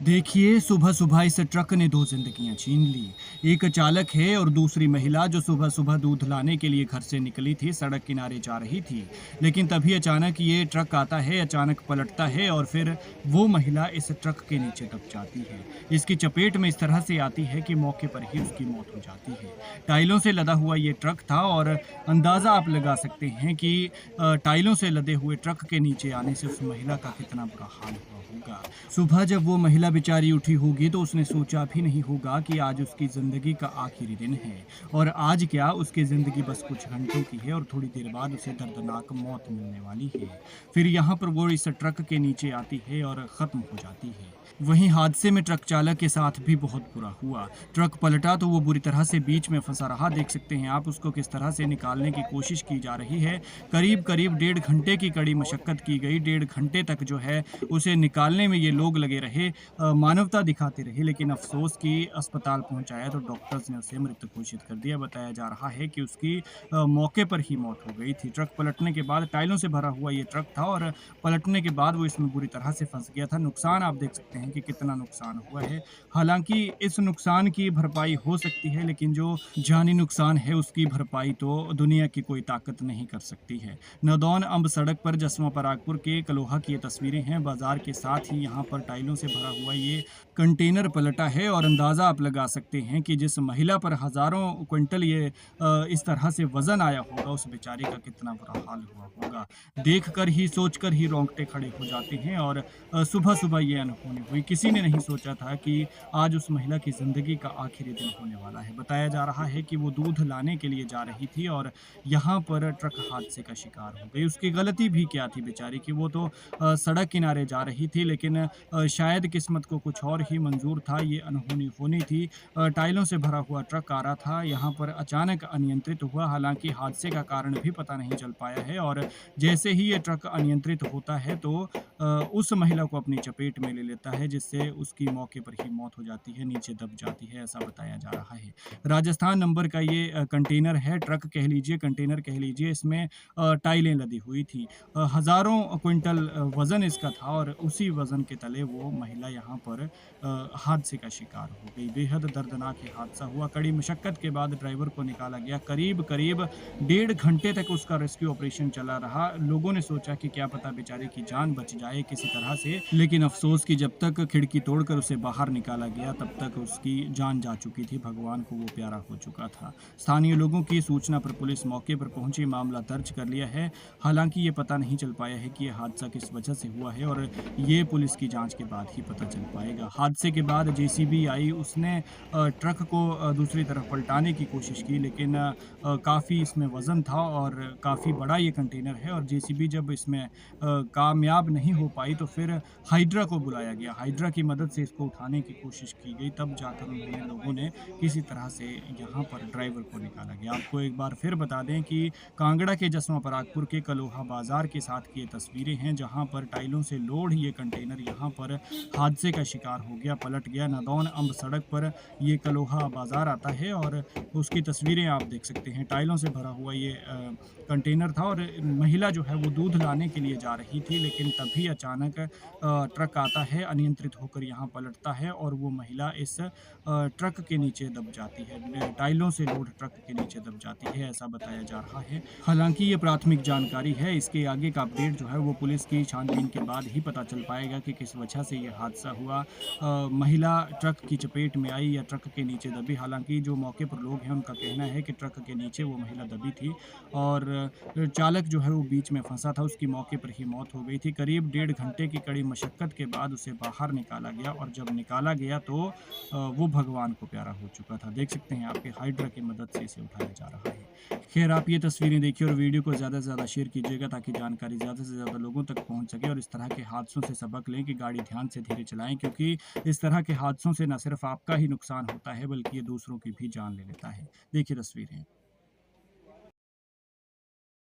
देखिए, सुबह-सुबह इस ट्रक ने 2 ज़िंदगियाँ छीन ली। एक चालक है और दूसरी महिला जो सुबह-सुबह दूध लाने के लिए घर से निकली थी, सड़क किनारे जा रही थी। लेकिन तभी अचानक ये ट्रक आता है, अचानक पलटता है और फिर वो महिला इस ट्रक के नीचे दब जाती है। इसकी चपेट में इस तरह से आती है कि मौके पर ही उसकी मौत हो जाती है। टाइलों से लदा हुआ ये ट्रक था और अंदाज़ा आप लगा सकते हैं कि टाइलों से लदे हुए ट्रक के नीचे आने से उस महिला का कितना बुरा हाल हुआ होगा। सुबह जब वो महिला बेचारी उठी होगी तो उसने सोचा भी नहीं होगा कि आज उसकी ज़िंदगी का आखिरी दिन है और आज क्या उसकी ज़िंदगी बस कुछ घंटों की है और थोड़ी देर बाद उसे दर्दनाक मौत मिलने वाली है। फिर यहाँ पर वो इस ट्रक के नीचे आती है और ख़त्म हो जाती है। वहीं हादसे में ट्रक चालक के साथ भी बहुत बुरा हुआ। ट्रक पलटा तो वो बुरी तरह से बीच में फँसा रहा। देख सकते हैं आप उसको किस तरह से निकालने की कोशिश की जा रही है। करीब-करीब डेढ़ घंटे की कड़ी मशक्कत की गई। डेढ़ घंटे तक जो है उसे निकालने में ये लोग लगे रहे, मानवता दिखाते रहे, लेकिन अफ़सोस कि अस्पताल पहुँचाया तो डॉक्टर्स ने उसे मृत घोषित कर दिया। बताया जा रहा है कि उसकी मौके पर ही मौत हो गई थी। ट्रक पलटने के बाद टाइलों से भरा हुआ ये ट्रक था और पलटने के बाद वो इसमें बुरी तरह से फँस गया था। नुकसान आप देख सकते हैं कि कितना नुकसान हुआ है। हालाँकि इस नुकसान की भरपाई हो सकती है, लेकिन जो जानी नुकसान है उसकी भरपाई तो दुनिया की कोई ताकत नहीं कर सकती है। नदौन अंब सड़क पर जसवां परागपुर के कलोहा की ये तस्वीरें हैं। बाजार के साथ ही यहाँ पर टाइलों से भरा हुआ ये कंटेनर पलटा है और अंदाज़ा आप लगा सकते हैं कि जिस महिला पर हज़ारों क्विंटल ये इस तरह से वज़न आया होगा, उस बेचारी का कितना बुरा हाल हुआ होगा। देखकर ही, सोचकर ही रोंगटे खड़े हो जाते हैं और सुबह-सुबह ये अनहोनी हुई। किसी ने नहीं सोचा था कि आज उस महिला की ज़िंदगी का आखिरी दिन होने वाला है। बताया जा रहा है कि वो दूध लाने के लिए जा रही थी और यहाँ पर ट्रक हादसे का शिकार हो गई। उसकी गलती भी क्या थी बेचारी की, वो तो सड़क किनारे जा रही थी, लेकिन शायद किस्मत को कुछ और ही मंज़ूर था, ये अनहोनी होनी थी। टाइलों से भरा हुआ ट्रक आ रहा था, यहाँ पर अचानक अनियंत्रित हुआ, हालाँकि हादसे का कारण भी पता नहीं चल पाया है और जैसे ही ये ट्रक अनियंत्रित होता है तो उस महिला को अपनी चपेट में ले लेता है, जिससे उसकी मौके पर ही मौत हो जाती है, नीचे दब जाती है, ऐसा बताया जा रहा है। राजस्थान नंबर का ये कंटेनर है, ट्रक कह लीजिए, कंटेनर कह लीजिए, इसमें टाइलें लदी हुई थी। हज़ारों क्विंटल वज़न इसका था और उसी वज़न के तले वो महिला यहाँ पर हादसे का शिकार हो गई। बेहद दर्दनाक ये हादसा हुआ। कड़ी मशक्कत के बाद ड्राइवर को निकाला गया। करीब-करीब डेढ़ घंटे तक उसका रेस्क्यू ऑपरेशन चला रहा। लोगों ने सोचा कि क्या पता बेचारे की जान बच जाए किसी तरह से, लेकिन अफ़सोस कि जब तक खिड़की तोड़कर उसे बाहर निकाला गया, तब तक उसकी जान जा चुकी थी। भगवान को वो प्यारा हो चुका था। स्थानीय लोगों की सूचना पर पुलिस मौके पर पहुंची, मामला दर्ज कर लिया है। हालाँकि ये पता नहीं चल पाया है कि ये हादसा किस वजह से हुआ है और ये पुलिस की जाँच के बाद ही पता चल पाएगा। हादसे के बाद जेसीबी आई, उसने ट्रक को दूसरी तरफ पलटाने की कोशिश की, लेकिन काफ़ी इसमें वज़न था और काफ़ी बड़ा ये कंटेनर है और जेसीबी जब इसमें कामयाब नहीं हो पाई तो फिर हाइड्रा को बुलाया गया। हाइड्रा की मदद से इसको उठाने की कोशिश की गई, तब जाकर उन्होंने लोगों ने किसी तरह से यहाँ पर ड्राइवर को निकाला गया। आपको एक बार फिर बता दें कि कांगड़ा के जसवां परागपुर के कलोहा बाज़ार के साथ की ये तस्वीरें हैं, जहाँ पर टाइलों से लोड ये कंटेनर यहाँ पर हादसे का शिकार हो गया, पलट गया। नदौन अंब सड़क पर ये कलोहा बाज़ार आता है और उसकी तस्वीरें आप देख सकते हैं। टाइलों से भरा हुआ ये कंटेनर था और महिला जो है वो दूध लाने के लिए जा रही थी, लेकिन तभी अचानक ट्रक आता है, अनियंत्रित होकर यहाँ पलटता है और वो महिला इस ट्रक के नीचे दब जाती है। टाइलों से लोड ट्रक के नीचे दब जाती है, ऐसा बताया जा रहा है। हालाँकि ये प्राथमिक जानकारी है, इसके आगे का अपडेट जो है वो पुलिस की छानबीन के बाद ही पता चल पाएगा कि किस वजह से ये हादसा हुआ। महिला ट्रक की चपेट में आई या ट्रक के नीचे दबी, हालाँकि जो मौके पर लोग हैं उनका कहना है कि ट्रक के नीचे वो महिला दबी थी और चालक जो है वो बीच में फँसा था, उसकी मौके पर ही मौत हो गई थी। करीब डेढ़ घंटे की कड़ी मशक्कत के बाद उसे बाहर निकाला गया और जब निकाला गया तो वो भगवान को प्यारा हो चुका था। देख सकते हैं आपके हाइड्रा की मदद से इसे उठाया जा रहा है। ख़ैर आप ये तस्वीरें देखिए और वीडियो को ज़्यादा से ज़्यादा शेयर कीजिएगा ताकि जानकारी ज़्यादा से ज़्यादा लोगों तक पहुँच सके और इस तरह के हादसों से सबक लें कि गाड़ी ध्यान से धीरे चलाएँ, क्योंकि इस तरह के हादसों से न सिर्फ़ आपका ही नुकसान होता है बल्कि ये दूसरों की भी जान ले लेता है। देखिए तस्वीरें।